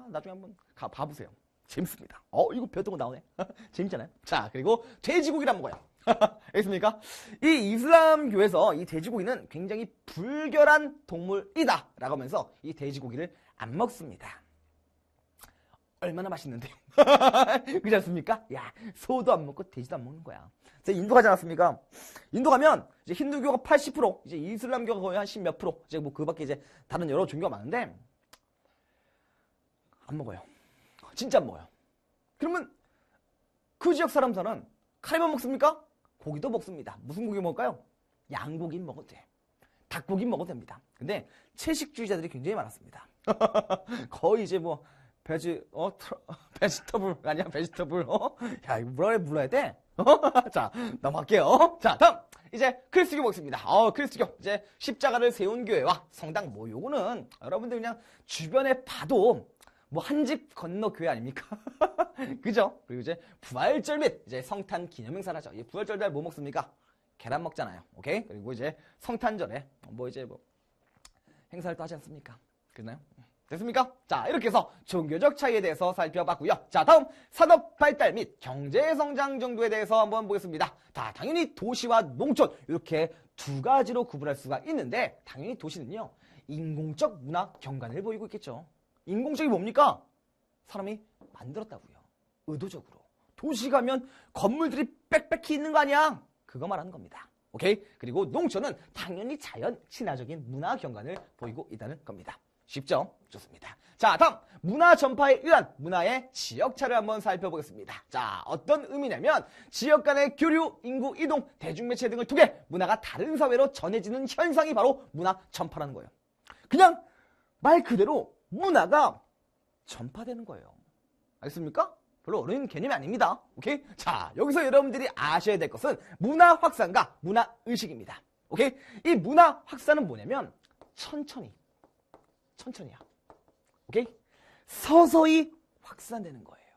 나중에 한번 봐보세요. 재밌습니다. 이거 배웠던 거 나오네. 재밌잖아요. 자, 그리고 돼지고기란 뭐예요? 알겠습니까? 이 이슬람교에서 이 돼지고기는 굉장히 불결한 동물이다 라고 하면서 이 돼지고기를 안 먹습니다. 얼마나 맛있는데요? 그렇지 않습니까? 야, 소도 안 먹고 돼지도 안 먹는 거야. 제가 인도 가지 않았습니까? 인도 가면 이제 힌두교가 80%, 이제 이슬람교가 거의 한 10몇 %, 이제 뭐 그 밖에 이제 다른 여러 종교가 많은데 안 먹어요. 진짜 안 먹어요. 그러면 그 지역 사람들은 카레만 먹습니까? 고기도 먹습니다. 무슨 고기 먹을까요? 양고기 먹어도 돼. 닭고기 먹어도 됩니다. 근데 채식주의자들이 굉장히 많았습니다. 거의 이제 뭐 베지터블 아니야? 베지터블. 야, 이거 뭐라 불러야 돼? 자, 넘어갈게요. 자, 다음 이제 크리스교 보겠습니다. 크리스교 이제 십자가를 세운 교회와 성당, 뭐 요거는 여러분들 그냥 주변에 봐도 뭐 한 집 건너 교회 아닙니까? 그죠? 그리고 이제 부활절 및 이제 성탄 기념행사를 하죠. 이 부활절 날 뭐 먹습니까? 계란 먹잖아요. 오케이? 그리고 이제 성탄절에 뭐 이제 뭐 행사를 또 하지 않습니까? 그랬나요? 됐습니까? 자, 이렇게 해서 종교적 차이에 대해서 살펴봤고요. 자, 다음 산업 발달 및 경제 성장 정도에 대해서 한번 보겠습니다. 자, 당연히 도시와 농촌 이렇게 두 가지로 구분할 수가 있는데, 당연히 도시는요, 인공적 문화 경관을 보이고 있겠죠. 인공적이 뭡니까? 사람이 만들었다고요. 의도적으로. 도시 가면 건물들이 빽빽히 있는 거 아니야? 그거 말하는 겁니다. 오케이? 그리고 농촌은 당연히 자연 친화적인 문화 경관을 보이고 있다는 겁니다. 쉽죠? 좋습니다. 자, 다음 문화 전파에 의한 문화의 지역차를 한번 살펴보겠습니다. 자, 어떤 의미냐면 지역 간의 교류, 인구 이동, 대중매체 등을 통해 문화가 다른 사회로 전해지는 현상이 바로 문화 전파라는 거예요. 그냥 말 그대로 문화가 전파되는 거예요. 알겠습니까? 별로 어려운 개념이 아닙니다. 오케이? 자, 여기서 여러분들이 아셔야 될 것은 문화 확산과 문화 의식입니다. 오케이? 이 문화 확산은 뭐냐면 천천히야. 오케이? 서서히 확산되는 거예요.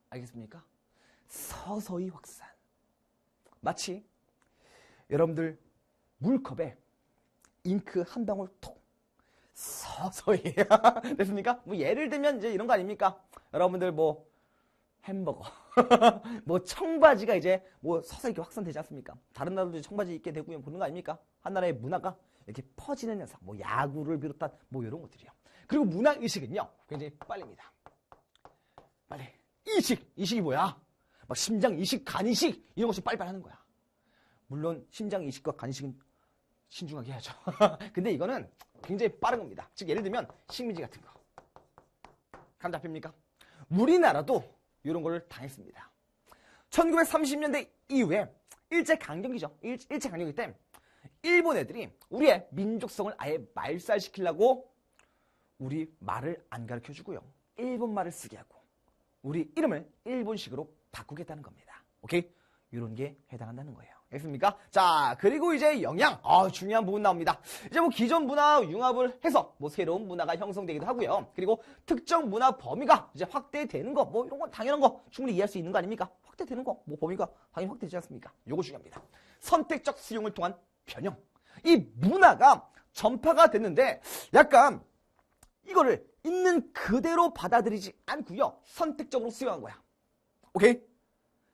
알겠습니까? 서서히 확산. 마치 여러분들 물컵에 잉크 한 방울 톡 서서히 됐습니까? 뭐 예를 들면 이제 이런 거 아닙니까? 여러분들 뭐 햄버거 뭐 청바지가 이제 뭐 서서히 이렇게 확산되지 않습니까? 다른 나라도 청바지 입게 되고 보는 거 아닙니까? 한 나라의 문화가 이렇게 퍼지는 현상, 뭐 야구를 비롯한 뭐 이런 것들이요. 그리고 문화의식은요, 굉장히 빨립니다. 빨리. 이식이 뭐야? 막 심장이식, 간이식, 이런 것이 빨리빨리 하는 거야. 물론 심장이식과 간이식은 신중하게 해야죠. 근데 이거는 굉장히 빠른 겁니다. 즉 예를 들면 식민지 같은 거. 감 잡힙니까? 우리나라도 이런 걸 당했습니다. 1930년대 이후에 일제강점기죠. 일제강점기 때 일본 애들이 우리의 민족성을 아예 말살시키려고 우리 말을 안 가르쳐주고요. 일본 말을 쓰게 하고 우리 이름을 일본식으로 바꾸겠다는 겁니다. 오케이? 이런 게 해당한다는 거예요. 알겠습니까? 자, 그리고 이제 영양. 중요한 부분 나옵니다. 이제 뭐 기존 문화 융합을 해서 뭐 새로운 문화가 형성되기도 하고요. 그리고 특정 문화 범위가 이제 확대되는 거, 뭐 이런 건 당연한 거 충분히 이해할 수 있는 거 아닙니까? 확대되는 거, 뭐 범위가 당연히 확대되지 않습니까? 요거 중요합니다. 선택적 수용을 통한 변형. 이 문화가 전파가 됐는데 약간 이거를 있는 그대로 받아들이지 않고요. 선택적으로 수용한 거야. 오케이?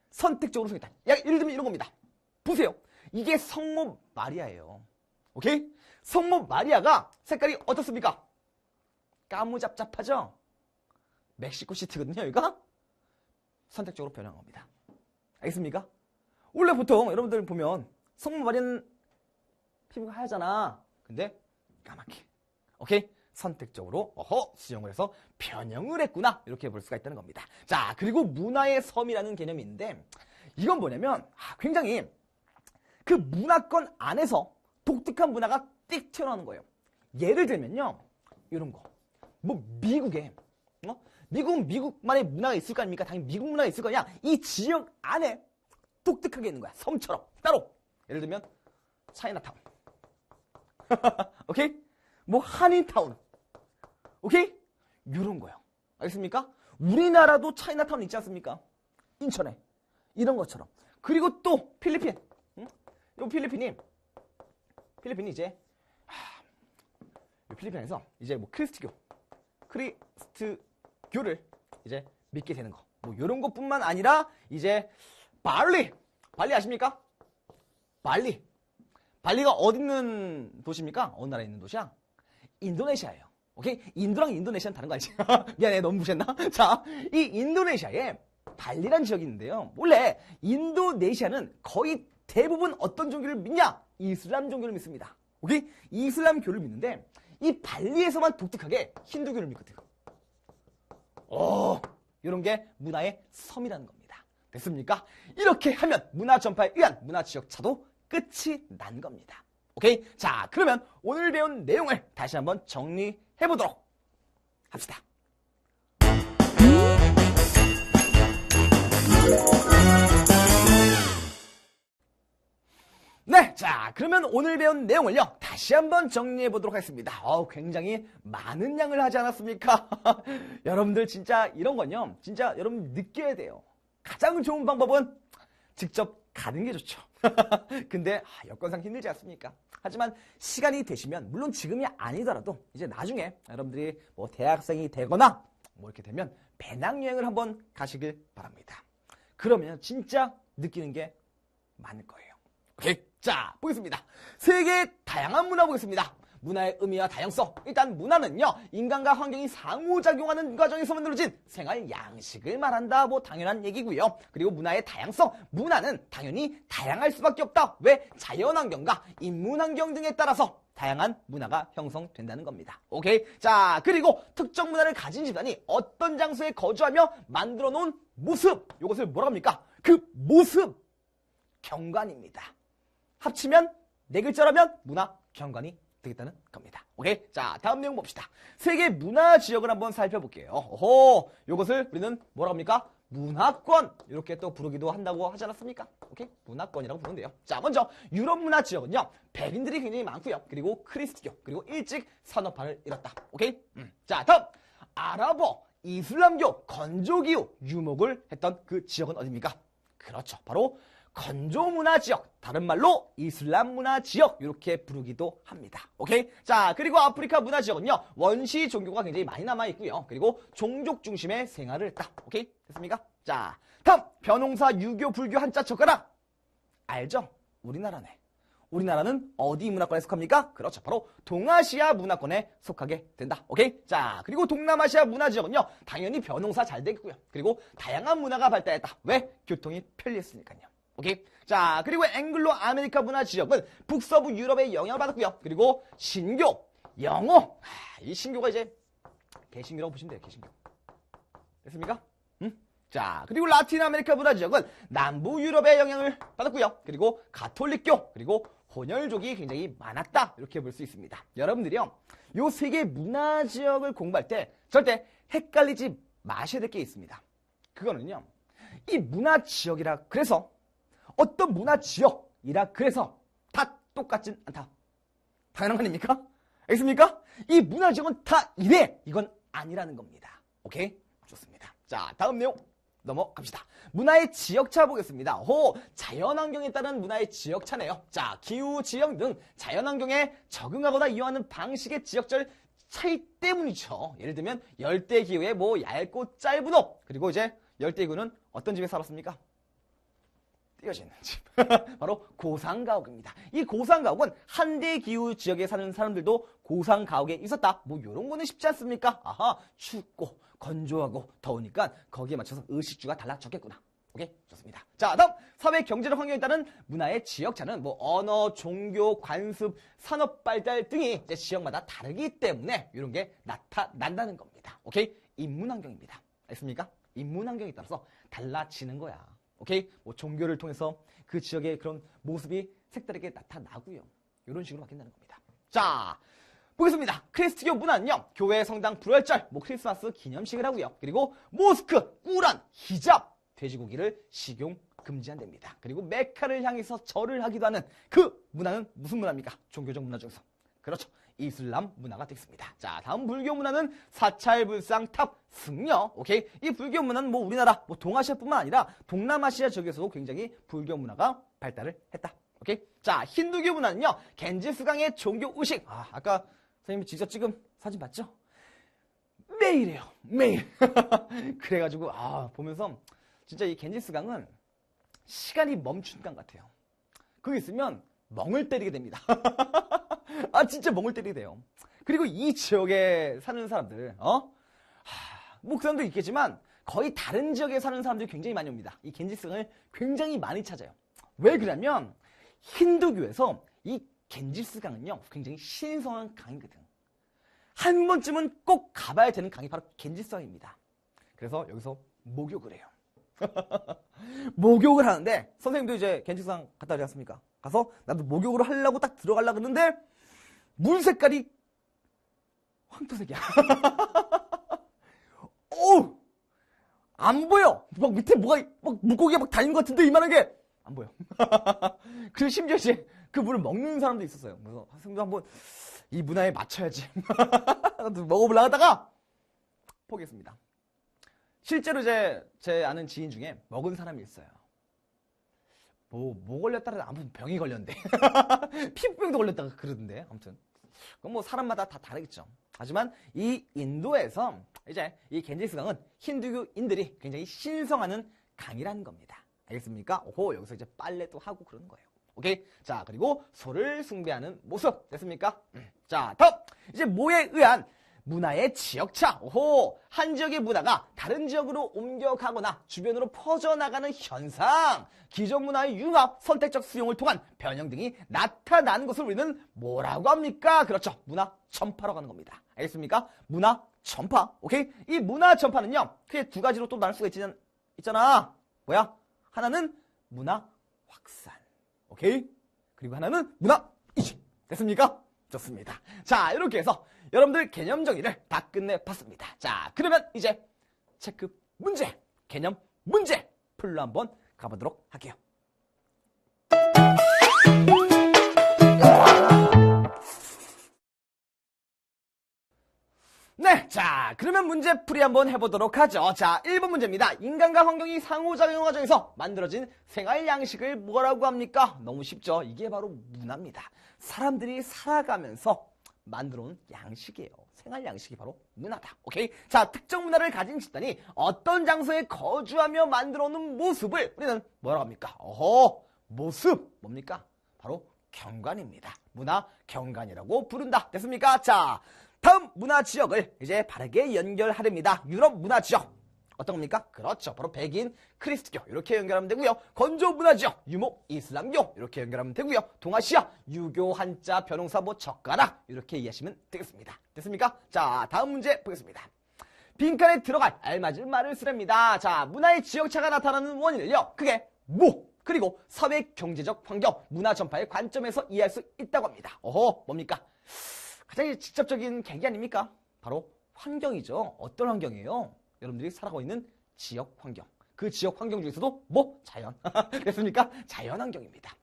선택적으로 수용했다. 예를 들면 이런 겁니다. 보세요. 이게 성모 마리아예요. 오케이? 성모 마리아가 색깔이 어떻습니까? 까무잡잡하죠? 멕시코 시티거든요, 여기가? 선택적으로 변한 겁니다. 알겠습니까? 원래 보통 여러분들 보면 성모 마리아는 피부가 하얗잖아. 근데 까맣게. 오케이? 선택적으로 수용을 해서 변형을 했구나. 이렇게 볼 수가 있다는 겁니다. 자, 그리고 문화의 섬이라는 개념이 있는데 이건 뭐냐면 굉장히 그 문화권 안에서 독특한 문화가 띡 튀어나오는 거예요. 예를 들면요. 이런 거. 뭐 미국에 미국은 미국만의 문화가 있을 거 아닙니까? 당연히 미국 문화가 있을 거냐? 이 지역 안에 독특하게 있는 거야. 섬처럼. 따로. 예를 들면 차이나타운. 오케이? 뭐 한인타운. 오케이? 이런 거요. 알겠습니까? 우리나라도 차이나타운 있지 않습니까? 인천에. 이런 것처럼. 그리고 또 필리핀. 이 필리핀이 이제 필리핀에서 이제 뭐 크리스트교를 이제 믿게 되는 거. 뭐 이런 것뿐만 아니라 이제 발리 아십니까? 발리가 어디 있는 도시입니까? 어느 나라에 있는 도시야? 인도네시아예요. 오케이? 인도랑 인도네시아는 다른 거 아니지? 미안해, 너무 무시했나? 자, 이 인도네시아에 발리란 지역이 있는데요. 원래 인도네시아는 거의 대부분 어떤 종교를 믿냐? 이슬람 종교를 믿습니다. 오케이? 이슬람교를 믿는데 이 발리에서만 독특하게 힌두교를 믿거든. 이런 게 문화의 섬이라는 겁니다. 됐습니까? 이렇게 하면 문화 전파에 의한 문화 지역 차도 끝이 난 겁니다. 오케이? 자, 그러면 오늘 배운 내용을 다시 한번 정리해 보도록 합시다. 네, 자, 그러면 오늘 배운 내용을요, 다시 한번 정리해 보도록 하겠습니다. 굉장히 많은 양을 하지 않았습니까? 여러분들 진짜 이런 건요, 진짜 여러분 느껴야 돼요. 가장 좋은 방법은 직접 가는 게 좋죠. 근데 여건상 힘들지 않습니까? 하지만 시간이 되시면, 물론 지금이 아니더라도 이제 나중에 여러분들이 뭐 대학생이 되거나 뭐 이렇게 되면 배낭여행을 한번 가시길 바랍니다. 그러면 진짜 느끼는 게 많을 거예요. 오케이? 자, 보겠습니다. 세계의 다양한 문화 보겠습니다. 문화의 의미와 다양성. 일단 문화는요, 인간과 환경이 상호작용하는 과정에서 만들어진 생활 양식을 말한다. 뭐 당연한 얘기고요. 그리고 문화의 다양성. 문화는 당연히 다양할 수밖에 없다. 왜? 자연환경과 인문환경 등에 따라서 다양한 문화가 형성된다는 겁니다. 오케이? 자, 그리고 특정 문화를 가진 집단이 어떤 장소에 거주하며 만들어 놓은 모습. 이것을 뭐라고 합니까? 그 모습. 경관입니다. 합치면 네 글자라면 문화 경관이 되겠다는 겁니다. 오케이? 자, 다음 내용 봅시다. 세계 문화 지역을 한번 살펴볼게요. 요것을 우리는 뭐라고 합니까? 문화권. 이렇게 또 부르기도 한다고 하지 않았습니까? 오케이? 문화권이라고 부르는데요. 자, 먼저 유럽 문화 지역은요, 백인들이 굉장히 많고요. 그리고 크리스트교, 그리고 일찍 산업화를 이뤘다. 오케이? 자, 다음 아랍어, 이슬람교, 건조기후 유목을 했던 그 지역은 어디입니까? 그렇죠. 바로 건조문화 지역, 다른 말로 이슬람 문화 지역, 이렇게 부르기도 합니다. 오케이? 자, 그리고 아프리카 문화 지역은요, 원시 종교가 굉장히 많이 남아있고요. 그리고 종족 중심의 생활을 했다. 오케이? 됐습니까? 자, 다음 변홍사, 유교, 불교 한자 젓가락. 알죠? 우리나라네. 우리나라는 어디 문화권에 속합니까? 그렇죠. 바로 동아시아 문화권에 속하게 된다. 오케이? 자, 그리고 동남아시아 문화 지역은요, 당연히 변홍사 잘 되겠고요. 그리고 다양한 문화가 발달했다. 왜? 교통이 편리했으니까요. 오케이? 자, 그리고 앵글로 아메리카 문화 지역은 북서부 유럽의 영향을 받았고요. 그리고 신교, 영어. 이 신교가 이제 개신교라고 보시면 돼요. 개신교. 됐습니까? 자, 그리고 라틴 아메리카 문화 지역은 남부 유럽의 영향을 받았고요. 그리고 가톨릭교, 그리고 혼혈족이 굉장히 많았다. 이렇게 볼 수 있습니다. 여러분들이요, 요 세계 문화 지역을 공부할 때 절대 헷갈리지 마셔야 될 게 있습니다. 그거는요, 이 문화 지역이라 그래서 어떤 문화 지역이라 그래서 다 똑같진 않다. 당연한 거 아닙니까? 알겠습니까? 이 문화 지역은 다 이래. 이건 아니라는 겁니다. 오케이? 좋습니다. 자, 다음 내용 넘어갑시다. 문화의 지역차 보겠습니다. 자연환경에 따른 문화의 지역차네요. 자, 기후, 지형 등 자연환경에 적응하거나 이용하는 방식의 지역적 차이 때문이죠. 예를 들면 열대기후에 뭐 얇고 짧은 옷, 그리고 이제 열대기후는 어떤 집에 살았습니까? 띄어지는 집. 바로 고상가옥입니다. 이 고상가옥은 한대기후 지역에 사는 사람들도 고상가옥에 있었다. 뭐 이런 거는 쉽지 않습니까? 아하, 춥고 건조하고 더우니까 거기에 맞춰서 의식주가 달라졌겠구나. 오케이? 좋습니다. 자, 다음 사회 경제적 환경에 따른 문화의 지역차는 뭐 언어, 종교, 관습, 산업 발달 등이 이제 지역마다 다르기 때문에 이런 게 나타난다는 겁니다. 오케이? 인문환경입니다. 알겠습니까? 인문환경에 따라서 달라지는 거야. 오케이? 뭐 종교를 통해서 그 지역의 그런 모습이 색다르게 나타나고요. 이런 식으로 바뀐다는 겁니다. 자, 보겠습니다. 크리스트교 문화는요, 교회, 성당, 불활절, 뭐 크리스마스 기념식을 하고요. 그리고 모스크, 꾸란, 히잡, 돼지고기를 식용 금지한답니다. 그리고 메카를 향해서 절을 하기도 하는 그 문화는 무슨 문화입니까? 종교적 문화 중에서. 그렇죠. 이슬람 문화가 되겠습니다. 자, 다음 불교 문화는 사찰, 불상, 탑, 승려. 오케이? 이 불교 문화는 뭐 우리나라, 뭐 동아시아뿐만 아니라 동남아시아 지역에서도 굉장히 불교 문화가 발달을 했다. 오케이? 자, 힌두교 문화는요, 겐지스강의 종교 의식. 아까 선생님이 직접 찍은 사진 봤죠? 매일이에요. 매일. 그래가지고 보면서 진짜 이 겐지스강은 시간이 멈춘 강 같아요. 거기 있으면 멍을 때리게 됩니다. 진짜 멍을 때리게 돼요. 그리고 이 지역에 사는 사람들, 뭐 그 사람도 있겠지만 거의 다른 지역에 사는 사람들이 굉장히 많이 옵니다. 이 겐지스강을 굉장히 많이 찾아요. 왜 그러냐면 힌두교에서 이 겐지스강은요, 굉장히 신성한 강이거든. 한 번쯤은 꼭 가봐야 되는 강이 바로 겐지스강입니다. 그래서 여기서 목욕을 해요. 목욕을 하는데, 선생님도 이제 겐지스강 갔다 오지 않습니까? 가서 나도 목욕을 하려고 딱 들어가려고 했는데 물 색깔이 황토색이야. 안 보여. 막 밑에 뭐가 막 물고기가 막 다니는 것 같은데 이만한 게 안 보여. 그리고 심지어 이제 그 물을 먹는 사람도 있었어요. 그래서 선생님도 한번 이 문화에 맞춰야지. 먹어보려고 하다가 포기했습니다. 실제로 이제 제 아는 지인 중에 먹은 사람이 있어요. 뭐 걸렸다라 아무튼 병이 걸렸는데. 피부병도 걸렸다가 그러던데. 아무튼 그건 뭐 사람마다 다 다르겠죠. 하지만 이 인도에서 이제 이 겐지스강은 힌두교인들이 굉장히 신성하는 강이라는 겁니다. 알겠습니까? 여기서 이제 빨래도 하고 그러는 거예요. 오케이? 자, 그리고 소를 숭배하는 모습 됐습니까? 자, 다음 이제 뭐에 의한 문화의 지역차. 한 지역의 문화가 다른 지역으로 옮겨가거나 주변으로 퍼져나가는 현상, 기존 문화의 융합, 선택적 수용을 통한 변형 등이 나타나는 것을 우리는 뭐라고 합니까? 그렇죠. 문화 전파라고 하는 겁니다. 알겠습니까? 문화 전파. 오케이? 이 문화 전파는요, 크게 두 가지로 또 나눌 수가 있잖아. 뭐야? 하나는 문화 확산. 오케이? 그리고 하나는 문화 이식. 됐습니까? 좋습니다. 자, 이렇게 해서 여러분들 개념 정의를 다 끝내봤습니다. 자, 그러면 이제 체크 문제, 개념 문제 풀로 한번 가보도록 할게요. 네, 자, 그러면 문제풀이 한번 해보도록 하죠. 자, 1번 문제입니다. 인간과 환경이 상호작용 과정에서 만들어진 생활 양식을 뭐라고 합니까? 너무 쉽죠? 이게 바로 문화입니다. 사람들이 살아가면서 만들어온 양식이에요. 생활 양식이 바로 문화다. 오케이? 자, 특정 문화를 가진 집단이 어떤 장소에 거주하며 만들어오는 모습을 우리는 뭐라고 합니까? 모습. 뭡니까? 바로 경관입니다. 문화 경관이라고 부른다. 됐습니까? 자, 다음 문화 지역을 이제 바르게 연결하렵니다. 유럽 문화 지역. 어떤 겁니까? 그렇죠. 바로 백인, 크리스트교 이렇게 연결하면 되고요. 건조 문화 지역, 유목, 이슬람교 이렇게 연결하면 되고요. 동아시아, 유교, 한자, 벼농사, 젓가락 이렇게 이해하시면 되겠습니다. 됐습니까? 자, 다음 문제 보겠습니다. 빈칸에 들어갈 알맞은 말을 쓰랍니다. 자, 문화의 지역차가 나타나는 원인을요. 그게 그리고 사회 경제적 환경, 문화 전파의 관점에서 이해할 수 있다고 합니다. 뭡니까? 가장 직접적인 계기 아닙니까? 바로 환경이죠. 어떤 환경이에요? 여러분들이 살아가고 있는 지역 환경. 그 지역 환경 중에서도 뭐 자연 됐습니까? 자연 환경입니다.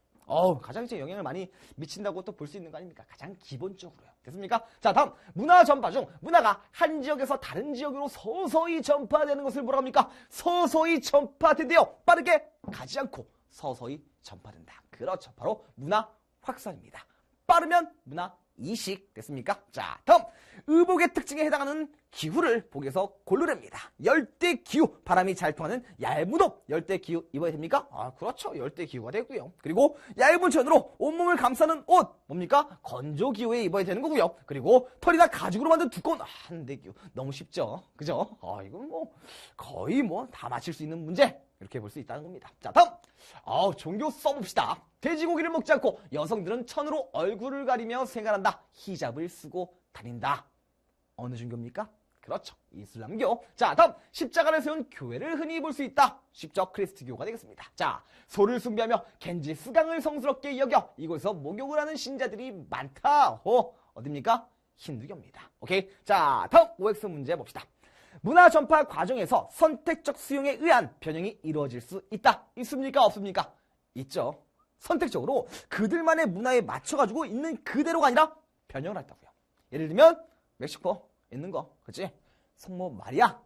가장 이제 영향을 많이 미친다고 또 볼 수 있는 거 아닙니까? 가장 기본적으로요. 됐습니까? 자, 다음 문화 전파 중 문화가 한 지역에서 다른 지역으로 서서히 전파되는 것을 뭐라 합니까? 서서히 전파된대요. 빠르게 가지 않고 서서히 전파된다. 그렇죠. 바로 문화 확산입니다. 빠르면 문화 이식 됐습니까? 자, 다음 의복의 특징에 해당하는 기후를 보기에서 고르랍니다. 열대기후, 바람이 잘 통하는 얇은 옷, 열대기후 입어야 됩니까? 그렇죠. 열대기후가 되고요. 그리고 얇은 천으로 온몸을 감싸는 옷, 뭡니까? 건조기후에 입어야 되는 거고요. 그리고 털이나 가죽으로 만든 두꺼운 한대기후, 너무 쉽죠? 그죠? 이건 뭐 거의 뭐 다 맞힐 수 있는 문제, 이렇게 볼 수 있다는 겁니다. 자, 다음 종교 써봅시다. 돼지고기를 먹지 않고 여성들은 천으로 얼굴을 가리며 생활한다. 히잡을 쓰고 다닌다. 어느 종교입니까? 그렇죠. 이슬람교. 자, 다음 십자가를 세운 교회를 흔히 볼 수 있다. 쉽죠. 크리스트교가 되겠습니다. 자, 소를 숭배하며 겐지스강을 성스럽게 여겨 이곳에서 목욕을 하는 신자들이 많다. 어딥니까? 힌두교입니다. 오케이. 자, 다음 OX 문제 봅시다. 문화 전파 과정에서 선택적 수용에 의한 변형이 이루어질 수 있다. 있습니까? 없습니까? 있죠. 선택적으로 그들만의 문화에 맞춰가지고 있는 그대로가 아니라 변형을 했다고요. 예를 들면 멕시코 있는 거, 그치? 성모 마리아.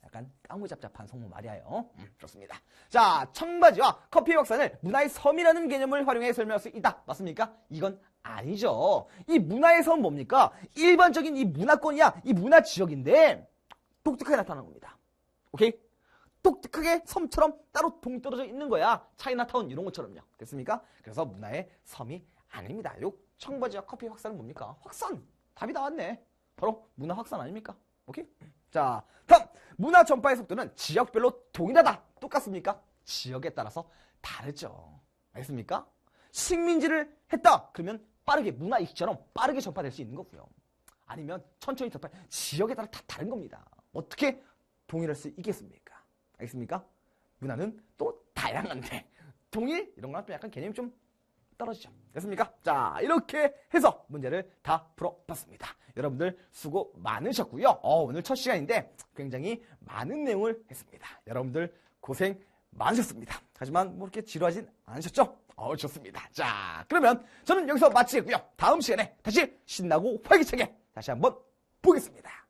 약간 까무잡잡한 성모 마리아예요. 좋습니다. 자, 청바지와 커피 확산을 문화의 섬이라는 개념을 활용해 설명할 수 있다. 맞습니까? 이건 아니죠. 이 문화의 섬은 뭡니까? 일반적인 이 문화권이야. 이 문화 지역인데 독특하게 나타나는 겁니다. 오케이? 독특하게 섬처럼 따로 동떨어져 있는 거야. 차이나타운 이런 것처럼요. 됐습니까? 그래서 문화의 섬이 아닙니다. 요 청바지와 커피 확산은 뭡니까? 확산! 답이 나왔네. 바로 문화 확산 아닙니까? 오케이? 자, 다음! 문화 전파의 속도는 지역별로 동일하다. 똑같습니까? 지역에 따라서 다르죠. 알겠습니까? 식민지를 했다. 그러면 빠르게 문화 이식처럼 빠르게 전파될 수 있는 거고요. 아니면 천천히 전파, 지역에 따라 다 다른 겁니다. 어떻게 동일할 수 있겠습니까? 알겠습니까? 문화는 또 다양한데 동일? 이런 거랑 또 약간 개념이 좀 떨어지죠. 됐습니까? 자, 이렇게 해서 문제를 다 풀어봤습니다. 여러분들 수고 많으셨고요. 오늘 첫 시간인데 굉장히 많은 내용을 했습니다. 여러분들 고생 많으셨습니다. 하지만 뭐 이렇게 지루하진 않으셨죠? 좋습니다. 자, 그러면 저는 여기서 마치겠고요. 다음 시간에 다시 신나고 활기차게 다시 한번 보겠습니다.